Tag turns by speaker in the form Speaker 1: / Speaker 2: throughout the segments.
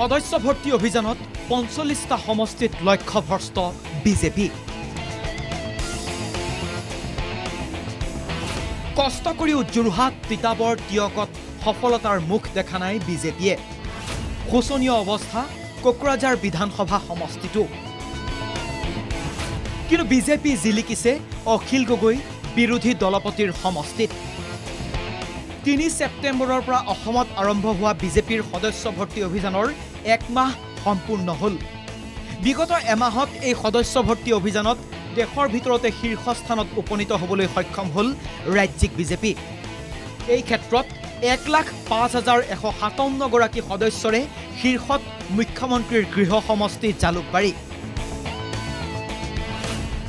Speaker 1: সদস্য ভৰ্তি অভিযানত ৪৫টা সমষ্টিত লক্ষ্যভ্ৰষ্ট বিজেপি। কষ্ট কৰিও যোৰহাট, তিতাবৰ, টিয়কত সফলতাৰ মুখ দেখা নাই বিজেপিয়ে। শোচনীয় অৱস্থা কোকৰাঝাৰ বিধানসভা সমষ্টিটো। কিন্তু বিজেপি জিলিকিছে অখিল গগৈ বিৰোধী দলপতিৰ সমষ্টিত। ৩ ছেপ্টেম্বৰৰ পৰা অসমত আৰম্ভ হোৱা বিজেপিৰ সদস্য ভৰ্তি অভিযানৰ ১ মাহ সম্পূৰ্ণ হ'ল। বিগত এমাহত এই সদস্য ভৰ্তি অভিযানত দেশৰ ভিতৰতে শীৰ্ষস্থানত উপনীত হ'বলৈ সক্ষম হ'ল ৰাজ্যিক বিজেপি। এই ক্ষেত্ৰত ১,০৫,১৫৭ গৰাকী সদস্যৰে শীৰ্ষত মুখ্যমন্ত্ৰীৰ গৃহ সমষ্টি জালুকবাৰী।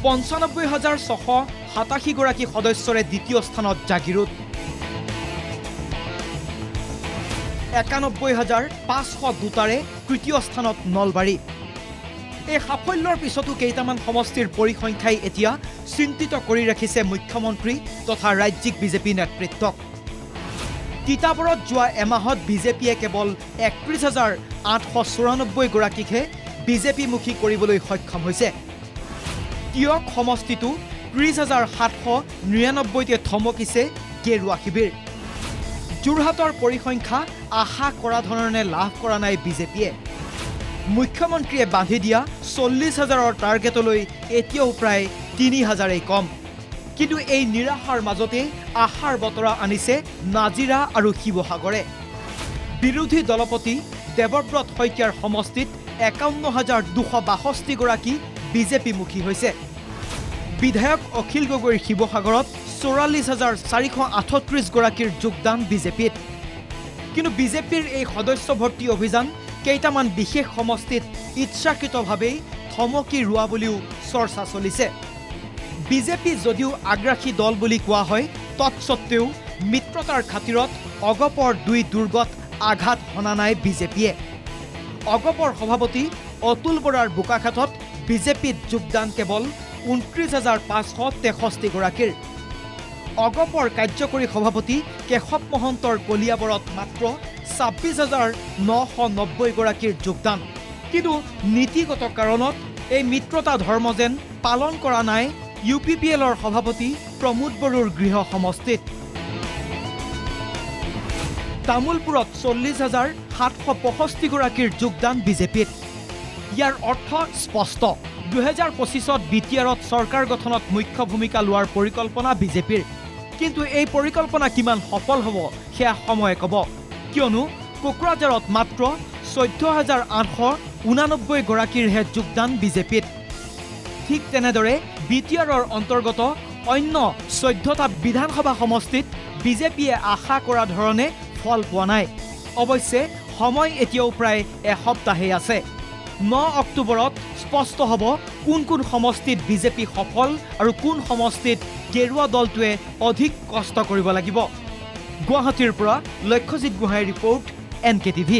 Speaker 1: ৯৫,৬৮৭ গৰাকী সদস্যৰে দ্বিতীয় স্থানত জাগিৰোড। ৯১,৫০২টাৰে তৃতীয় স্থানত নলবাৰী। এই সাফল্যৰ পিছতো কেইটামান সমষ্টিৰ পৰিসংখ্যাই এতিয়া চিন্তিত কৰি ৰাখিছে মুখ্যমন্ত্ৰী তথা ৰাজ্যিক বিজেপি নেতৃত্বক। তিতাবৰত যোৱা এমাহত বিজেপিয়ে কেৱল ৩১,৮৯৪ গৰাকীকহে বিজেপিমুখী কৰিবলৈ সক্ষম হৈছে। টিয়ক সমষ্টিটো ৩০,৭৯৯তে থমকিছে গেৰুৱা শিবিৰ। যোৰহাটৰ পৰিসংখ্যা আশা কৰা ধৰণে লাভ কৰা নাই বিজেপিয়ে। মুখ্যমন্ত্ৰীয়ে বান্ধি দিয়া ৪০,০০০ৰ টাৰ্গেটলৈ এতিয়াও প্ৰায় ৩,০০০ কম। কিন্তু এই নিৰাশাৰ মাজতে আশাৰ বতৰা আনিছে নাজিৰা আৰু শিৱসাগৰে। বিৰোধী দলপতি দেৱব্ৰত শইকীয়াৰ সমষ্টিত ৫১,২৬২ গৰাকী বিজেপিমুখী হৈছে। বিধায়ক অখিল গগৈৰ শিৱসাগৰত ৪৪,৪৩৮ গৰাকীৰ যোগদান বিজেপিত। কিন্তু বিজেপিৰ এই সদস্য ভৰ্তি অভিযান কেইটামান বিশেষ সমষ্টিত ইচ্ছাকৃতভাৱেই থমকি ৰোৱা বুলিও চৰ্চা চলিছে। বিজেপি যদিও আগ্ৰাসী দল বুলি কোৱা হয়, তৎসত্বেও মিত্ৰতাৰ খাতিৰত অগপৰ ২ দুৰ্গত আঘাত হনা নাই বিজেপিয়ে। অগপৰ সভাপতি অতুল বৰাৰ বোকাখাতত বিজেপিত যোগদান কেৱল ২৯,৫৬৩ গৰাকীৰ। অগপৰ কাৰ্যকৰী সভাপতি কেশৱ মহন্তৰ কলিয়াবৰত মাত্ৰ ২৬,৯৯০ গৰাকীৰ যোগদান। কিন্তু নীতিগত কাৰণত এই মিত্ৰতা ধৰ্ম যেন পালন কৰা নাই UPPLৰ সভাপতি প্ৰমোদ বড়োৰ গৃহ সমষ্টিত। তামোলপুৰত ৪০,৭৬৫ গৰাকীৰ যোগদান বিজেপিত। ইয়াৰ অৰ্থ স্পষ্ট, ২০২৫ত BTRত চৰকাৰ গঠনত মুখ্য ভূমিকা লোৱাৰ পৰিকল্পনা বিজেপিৰ। কিন্তু এই পৰিকল্পনা কিমান সফল হ'ব সেয়া সময়ে ক'ব, কিয়নো কোকৰাঝাৰত মাত্ৰ ১৪,৮৮৯ গৰাকীৰহে যোগদান বিজেপিত। ঠিক তেনেদৰে BTRৰ অন্তৰ্গত অন্য ১৪টা বিধানসভা সমষ্টিত বিজেপিয়ে আশা কৰা ধৰণে ফল পোৱা নাই। অৱশ্যে সময় এতিয়াও প্ৰায় এসপ্তাহেই আছে। ৯ অক্টোবৰত স্পষ্ট হ'ব কোন কোন সমষ্টিত বিজেপি সফল আৰু কোন সমষ্টিত গেৰুৱা দলটোৱে অধিক কষ্ট কৰিব লাগিব। গুৱাহাটীৰ পৰা লক্ষ্যজিৎ গোহাঁইৰ ৰিপৰ্ট NKTV।